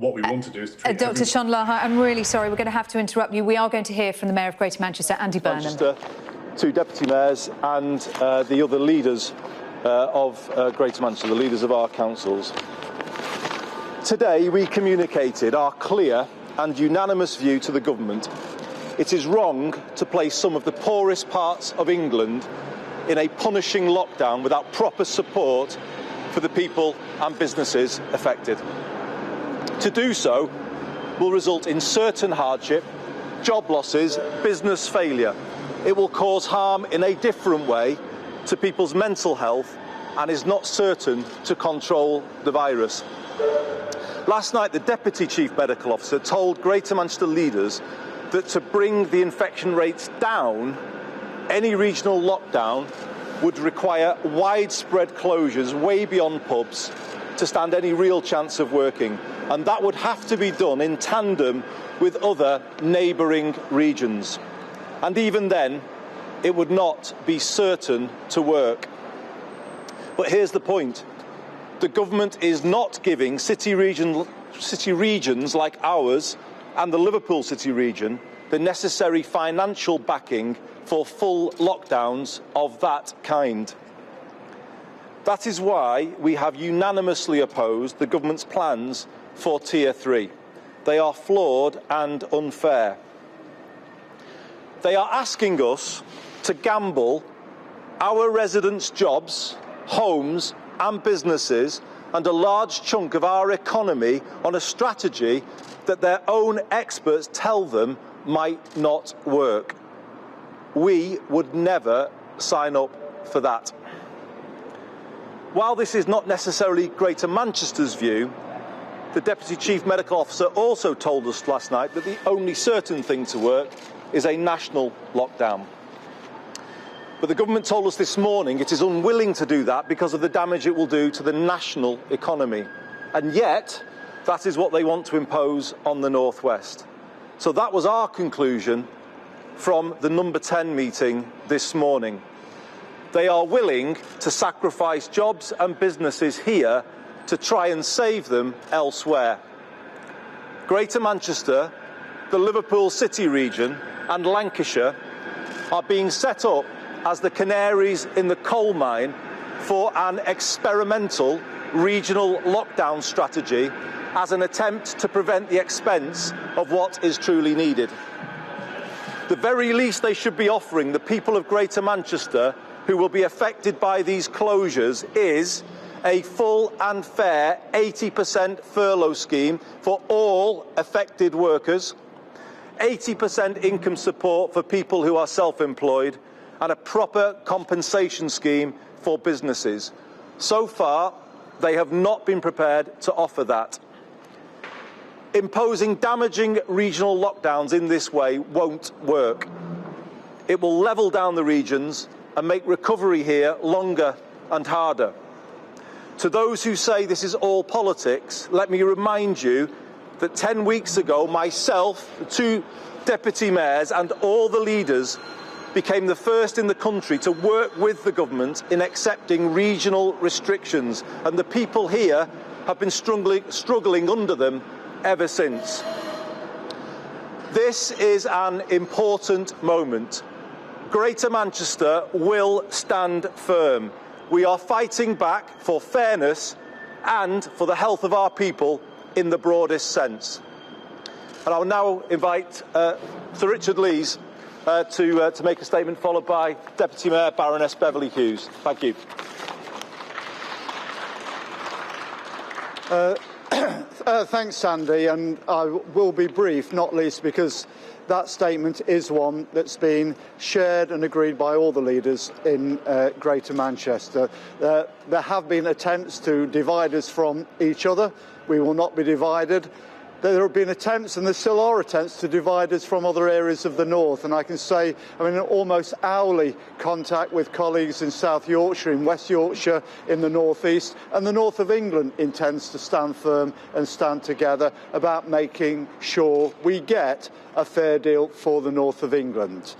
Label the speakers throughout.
Speaker 1: what we want to do is to treat
Speaker 2: Dr. Shonlaha, I'm really sorry, we're going to have to interrupt you. We are going to hear from the Mayor of Greater Manchester, Andy Burnham.
Speaker 3: Manchester, two deputy mayors and the other leaders of Greater Manchester, the leaders of our councils. Today we communicated our clear and unanimous view to the government. It is wrong to place some of the poorest parts of England in a punishing lockdown without proper support for the people and businesses affected. To do so will result in certain hardship, job losses, business failure. It will cause harm in a different way to people's mental health and is not certain to control the virus. Last night, the Deputy Chief Medical Officer told Greater Manchester leaders that to bring the infection rates down, any regional lockdown would require widespread closures way beyond pubs to stand any real chance of working. And that would have to be done in tandem with other neighbouring regions. And even then, it would not be certain to work. But here's the point. The government is not giving city regions like ours and the Liverpool City region the necessary financial backing for full lockdowns of that kind. That is why we have unanimously opposed the government's plans for Tier 3. They are flawed and unfair. They are asking us to gamble our residents' jobs, homes and businesses and a large chunk of our economy on a strategy that their own experts tell them might not work. We would never sign up for that. While this is not necessarily Greater Manchester's view, the Deputy Chief Medical Officer also told us last night that the only certain thing to work is a national lockdown. But the government told us this morning it is unwilling to do that because of the damage it will do to the national economy. And yet, that is what they want to impose on the North West. So that was our conclusion from the number 10 meeting this morning. They are willing to sacrifice jobs and businesses here to try and save them elsewhere. Greater Manchester, the Liverpool City region and Lancashire are being set up as the canaries in the coal mine for an experimental regional lockdown strategy as an attempt to prevent the expense of what is truly needed. The very least they should be offering the people of Greater Manchester who will be affected by these closures is a full and fair 80% furlough scheme for all affected workers, 80% income support for people who are self-employed, and a proper compensation scheme for businesses. So far, they have not been prepared to offer that. Imposing damaging regional lockdowns in this way won't work. It will level down the regions and make recovery here longer and harder. To those who say this is all politics, let me remind you that 10 weeks ago, myself, the two deputy mayors and all the leaders became the first in the country to work with the government in accepting regional restrictions, and the people here have been struggling under them ever since. This is an important moment. Greater Manchester will stand firm. We are fighting back for fairness and for the health of our people in the broadest sense. And I will now invite Sir Richard Leese to make a statement, followed by Deputy Mayor Baroness Beverley Hughes. Thank you.
Speaker 4: Thanks, Sandy, and I will be brief, not least because that statement is one that's been shared and agreed by all the leaders in Greater Manchester. There have been attempts to divide us from each other. We will not be divided. There have been attempts, and there still are attempts, to divide us from other areas of the north. And I can say I'm in almost hourly contact with colleagues in South Yorkshire, in West Yorkshire, in the north east, and the north of England intends to stand firm and stand together about making sure we get a fair deal for the north of England.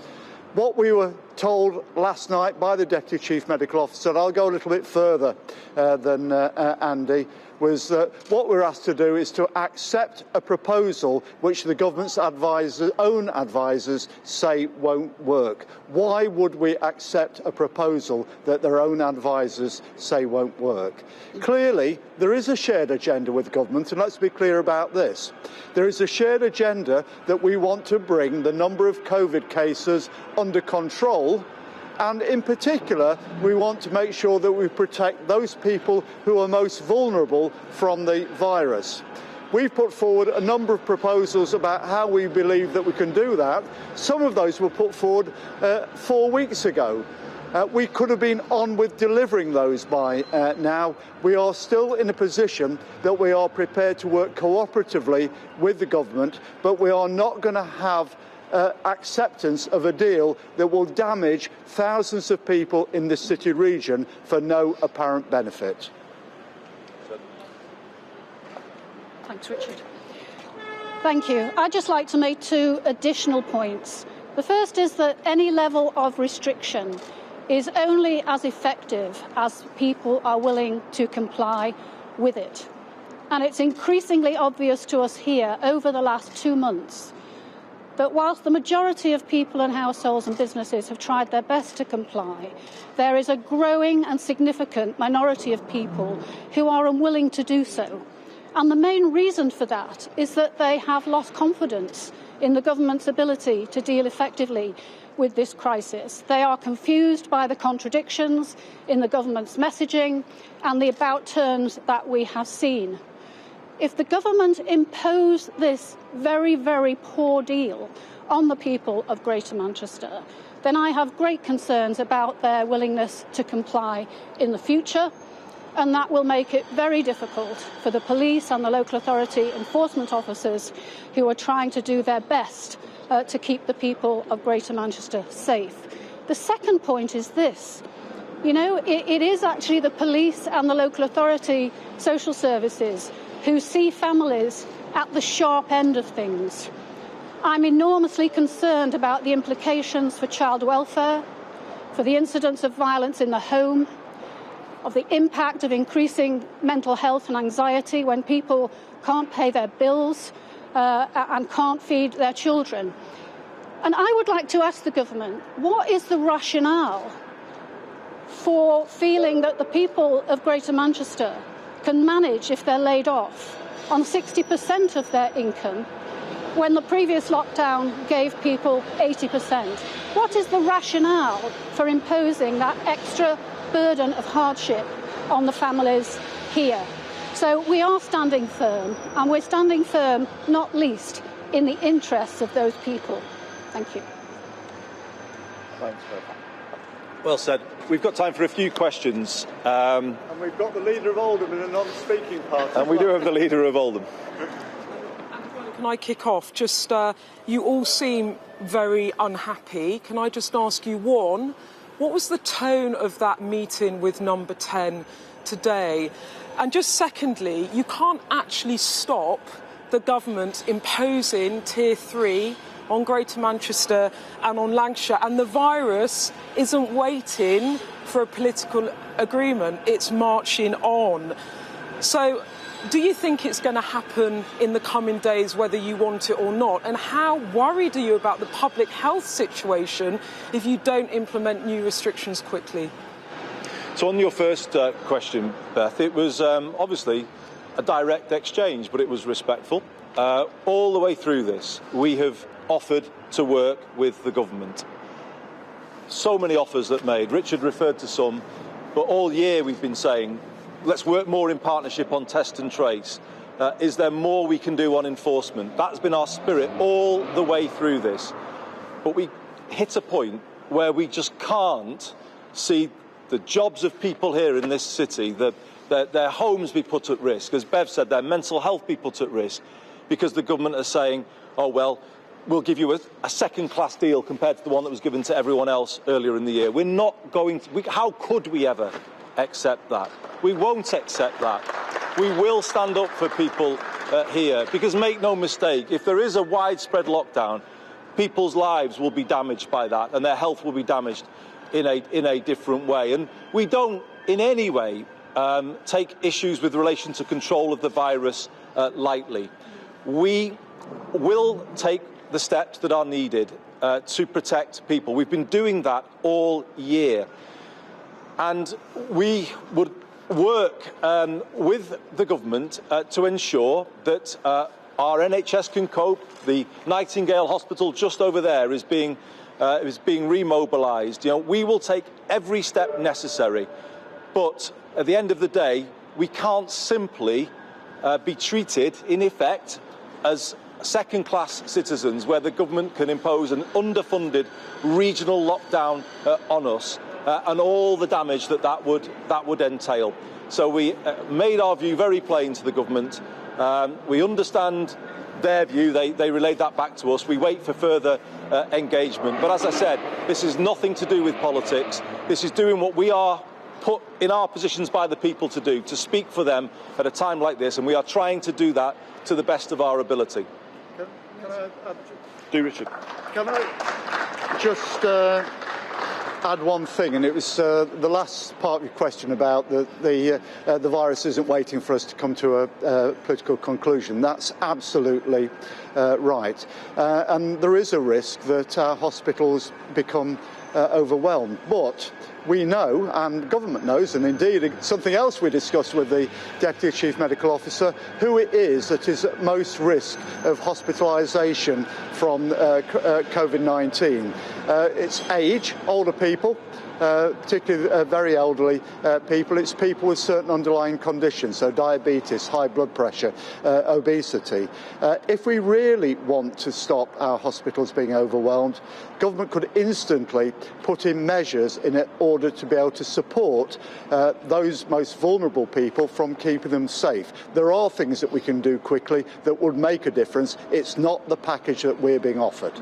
Speaker 4: What we were told last night by the Deputy Chief Medical Officer, and I'll go a little bit further than Andy, was that what we're asked to do is to accept a proposal which the government's own advisers say won't work. Why would we accept a proposal that their own advisers say won't work? Clearly, there is a shared agenda with government, and let's be clear about this. There is a shared agenda that we want to bring the number of COVID cases under control, and in particular, we want to make sure that we protect those people who are most vulnerable from the virus. We've put forward a number of proposals about how we believe that we can do that. Some of those were put forward 4 weeks ago. We could have been on with delivering those by now. We are still in a position that we are prepared to work cooperatively with the government, but we are not going to have acceptance of a deal that will damage thousands of people in this city region for no apparent benefit.
Speaker 1: Thanks, Richard. Thank you. I'd just like to make 2 additional points. The first is that any level of restriction is only as effective as people are willing to comply with it. And it's increasingly obvious to us here over the last 2 months that whilst the majority of people and households and businesses have tried their best to comply, there is a growing and significant minority of people who are unwilling to do so. And the main reason for that is that they have lost confidence in the government's ability to deal effectively with this crisis. They are confused by the contradictions in the government's messaging and the about-turns that we have seen. If the government imposed this very, very poor deal on the people of Greater Manchester, then I have great concerns about their willingness to comply in the future, and that will make it very difficult for the police and the local authority enforcement officers who are trying to do their best to keep the people of Greater Manchester safe. The second point is this. You know, it is actually the police and the local authority social services who see families at the sharp end of things. I'm enormously concerned about the implications for child welfare, for the incidence of violence in the home, of the impact of increasing mental health and anxiety when people can't pay their bills and can't feed their children. And I would like to ask the government, what is the rationale for feeling that the people of Greater Manchester can manage, if they're laid off, on 60% of their income when the previous lockdown gave people 80%? What is the rationale for imposing that extra burden of hardship on the families here? So we are standing firm, and we're standing firm not least in the interests of those people. Thank you.
Speaker 3: Thanks, Bev. Well said. We've got time for a few questions.
Speaker 4: And we've got the Leader of Oldham in a non-speaking part.
Speaker 3: And we do have the Leader of Oldham.
Speaker 5: Can I kick off? Just, you all seem very unhappy. Can I just ask you, one, what was the tone of that meeting with number 10 today? And just secondly, you can't actually stop the government imposing Tier 3 on Greater Manchester and on Lancashire, and the virus isn't waiting for a political agreement, it's marching on. So do you think it's going to happen in the coming days, whether you want it or not? And how worried are you about the public health situation if you don't implement new restrictions quickly?
Speaker 3: So on your first question, Beth, it was obviously a direct exchange, but it was respectful. All the way through this, we have offered to work with the government. So many offers that made. Richard referred to some, but all year we've been saying, let's work more in partnership on test and trace. Is there more we can do on enforcement? That's been our spirit all the way through this. But we hit a point where we just can't see the jobs of people here in this city, their homes be put at risk. As Bev said, their mental health be put at risk because the government are saying, oh, well, we'll give you a second-class deal compared to the one that was given to everyone else earlier in the year. We're not going to... how could we ever accept that? We won't accept that. We will stand up for people here because, make no mistake, if there is a widespread lockdown, people's lives will be damaged by that, and their health will be damaged in a different way. And we don't in any way take issues with relation to control of the virus lightly. We will take the steps that are needed to protect people. We've been doing that all year. And we would work with the government to ensure that our NHS can cope. The Nightingale Hospital just over there is being remobilised. You know, we will take every step necessary, but at the end of the day, we can't simply be treated, in effect, as second-class citizens, where the government can impose an underfunded regional lockdown on us, and all the damage that would entail. So we made our view very plain to the government. We understand their view. They relayed that back to us. We wait for further engagement. But as I said, this is nothing to do with politics. This is doing what we are put in our positions by the people to do, to speak for them at a time like this, and we are trying to do that to the best of our ability.
Speaker 4: Can I
Speaker 3: Do, Richard.
Speaker 4: Can I just add one thing, and it was the last part of your question about the virus isn't waiting for us to come to a political conclusion. That's absolutely right, and there is a risk that our hospitals become overwhelmed, but we know, and government knows, and indeed something else we discussed with the Deputy Chief Medical Officer, who it is that is at most risk of hospitalisation from COVID-19. It's age, older people, particularly very elderly people. It's people with certain underlying conditions, so diabetes, high blood pressure, obesity. If we really want to stop our hospitals being overwhelmed, government could instantly put in measures in order to be able to support those most vulnerable people from keeping them safe. There are things that we can do quickly that would make a difference. It's not the package that we're being offered.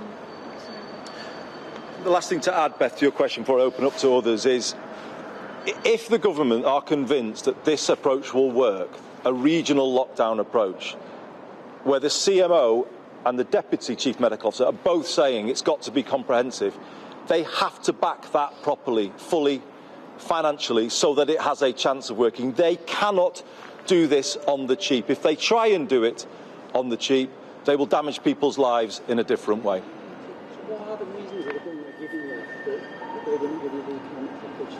Speaker 3: The last thing to add, Beth, to your question before I open up to others is, if the government are convinced that this approach will work, a regional lockdown approach, where the CMO and the Deputy Chief Medical Officer are both saying it's got to be comprehensive, they have to back that properly, fully, financially, so that it has a chance of working. They cannot do this on the cheap. If they try and do it on the cheap, they will damage people's lives in a different way.
Speaker 6: What are the reasons that the government are giving that they don't really can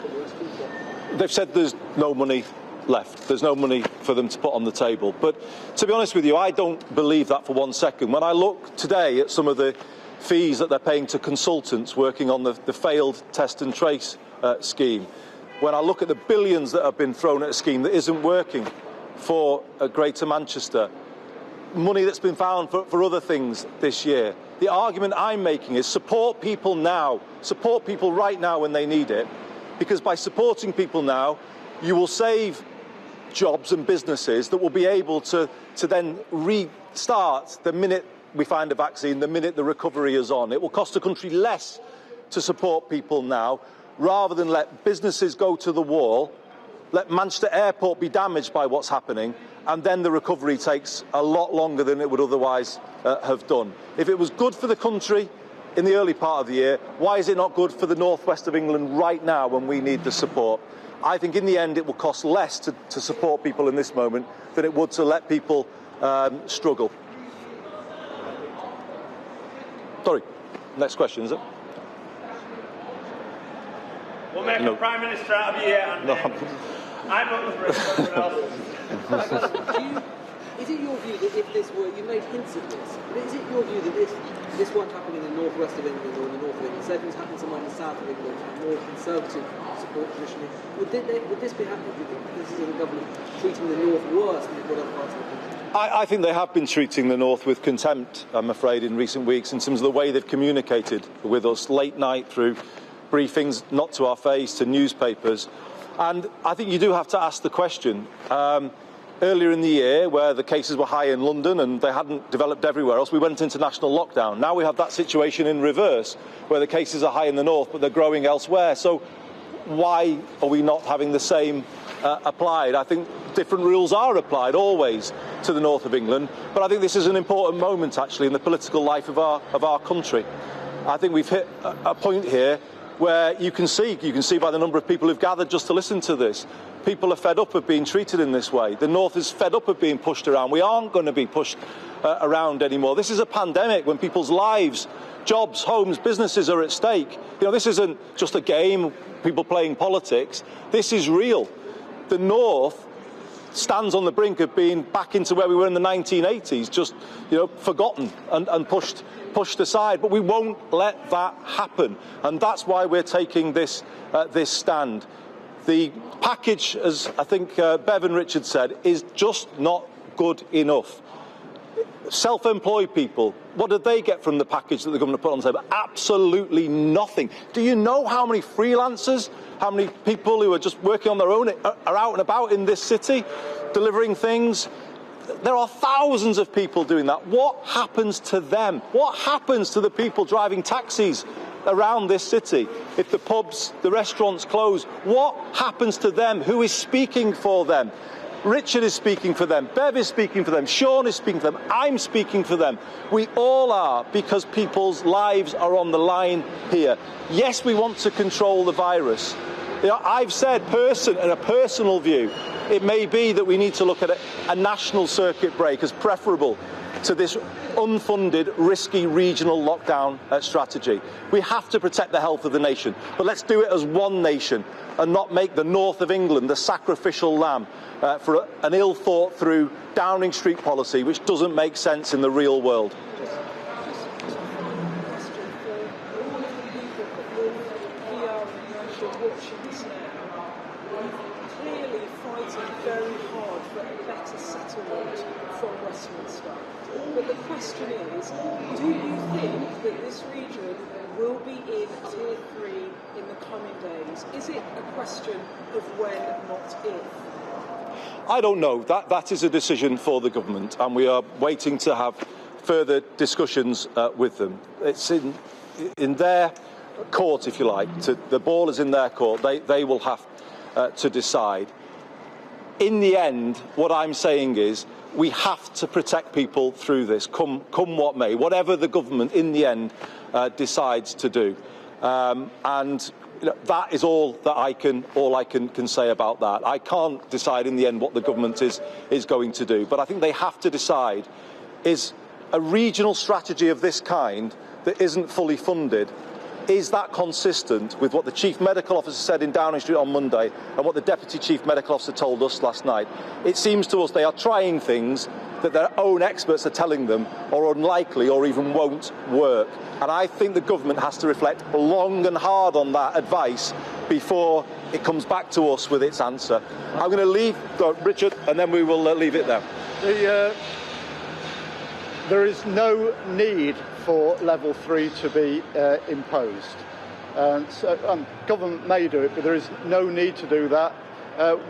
Speaker 6: to arrest people?
Speaker 3: They've said there's no money left. There's no money for them to put on the table. But to be honest with you, I don't believe that for 1 second. When I look today at some of the fees that they're paying to consultants working on the failed test and trace scheme, when I look at the billions that have been thrown at a scheme that isn't working for Greater Manchester, money that's been found for other things this year, the argument I'm making is support people now, support people right now when they need it, because by supporting people now, you will save jobs and businesses that will be able to then restart the minute we find a vaccine, the minute the recovery is on. It will cost the country less to support people now, rather than let businesses go to the wall, let Manchester Airport be damaged by what's happening, and then the recovery takes a lot longer than it would otherwise have done. If it was good for the country in the early part of the year, why is it not good for the northwest of England right now when we need the support? I think in the end it will cost less to support people in this moment than it would to let people struggle. Sorry, next question, is it?
Speaker 7: We'll make a Prime Minister out of you here. And, I'm not the British else.
Speaker 6: Is it your view that if this were, you made hints of this, but is it your view that this won't happen in the northwest of England or in the north of England, certainly it's happened somewhere in the south of England, a more conservative support traditionally, would this be happening, do you think, this is the government treating the north worse than what other parts of the country?
Speaker 3: I think they have been treating the north with contempt, I'm afraid, in recent weeks, in terms of the way they've communicated with us late night through briefings, not to our face, to newspapers. And I think you do have to ask the question. Earlier in the year, where the cases were high in London and they hadn't developed everywhere else, we went into national lockdown. Now we have that situation in reverse, where the cases are high in the north, but they're growing elsewhere. So why are we not having the same applied. I think different rules are applied always to the north of England, but I think this is an important moment actually in the political life of our country. I think we've hit a point here where you can see by the number of people who've gathered just to listen to this, people are fed up of being treated in this way. The north is fed up of being pushed around. We aren't going to be pushed around anymore. This is a pandemic when people's lives, jobs, homes, businesses are at stake. You know, this isn't just a game, people playing politics. This is real. The north stands on the brink of being back into where we were in the 1980s, just, you know, forgotten and pushed aside. But we won't let that happen, and that's why we're taking this stand. The package, as I think Bev and Richard said, is just not good enough. Self-employed people, what did they get from the package that the government put on the table? Absolutely nothing. Do you know how many freelancers, how many people who are just working on their own are out and about in this city, delivering things? There are thousands of people doing that. What happens to them? What happens to the people driving taxis around this city? If the pubs, the restaurants close, what happens to them? Who is speaking for them? Richard is speaking for them, Bev is speaking for them, Sean is speaking for them, I'm speaking for them. We all are, because people's lives are on the line here. Yes, we want to control the virus. You know, I've said in a personal view, it may be that we need to look at a national circuit break as preferable to this unfunded, risky regional lockdown strategy. We have to protect the health of the nation, but let's do it as one nation and not make the north of England the sacrificial lamb for an ill-thought-through Downing Street policy which doesn't make sense in the real world.
Speaker 5: Clearly fighting very hard for a better settlement from Westminster. But the question is, do you think that this region will be in Tier 3 in the coming days? Is it a question of when, not if?
Speaker 3: I don't know. That is a decision for the government, and we are waiting to have further discussions with them. It's in their court, if you like. The ball is in their court. They will have to decide. In the end, what I'm saying is we have to protect people through this, come what may, whatever the government in the end decides to do. And you know, that is all I can say about that. I can't decide in the end what the government is going to do, but I think they have to decide: is a regional strategy of this kind that isn't fully funded, is that consistent with what the Chief Medical Officer said in Downing Street on Monday and what the Deputy Chief Medical Officer told us last night? It seems to us they are trying things that their own experts are telling them are unlikely or even won't work. And I think the government has to reflect long and hard on that advice before it comes back to us with its answer. I'm going to leave Richard, and then we will leave it there.
Speaker 4: There is no need for level 3 to be imposed. So, government may do it, but there is no need to do that.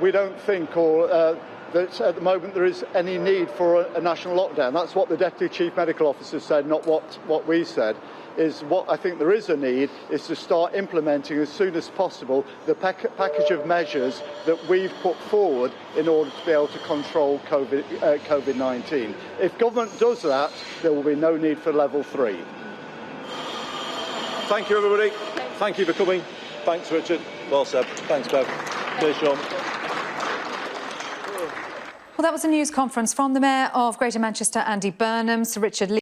Speaker 4: We don't think that at the moment there is any need for a national lockdown. That's what the Deputy Chief Medical Officer said, not what we said. Is what I think there is a need is to start implementing as soon as possible the package of measures that we've put forward in order to be able to control COVID-19. If government does that, there will be no need for level 3.
Speaker 3: Thank you, everybody. Thank you for coming. Thanks, Richard. Well said. Thanks, Bev. Cheers, Sean.
Speaker 2: Well, that was a news conference from the Mayor of Greater Manchester, Andy Burnham, Sir Richard Leese.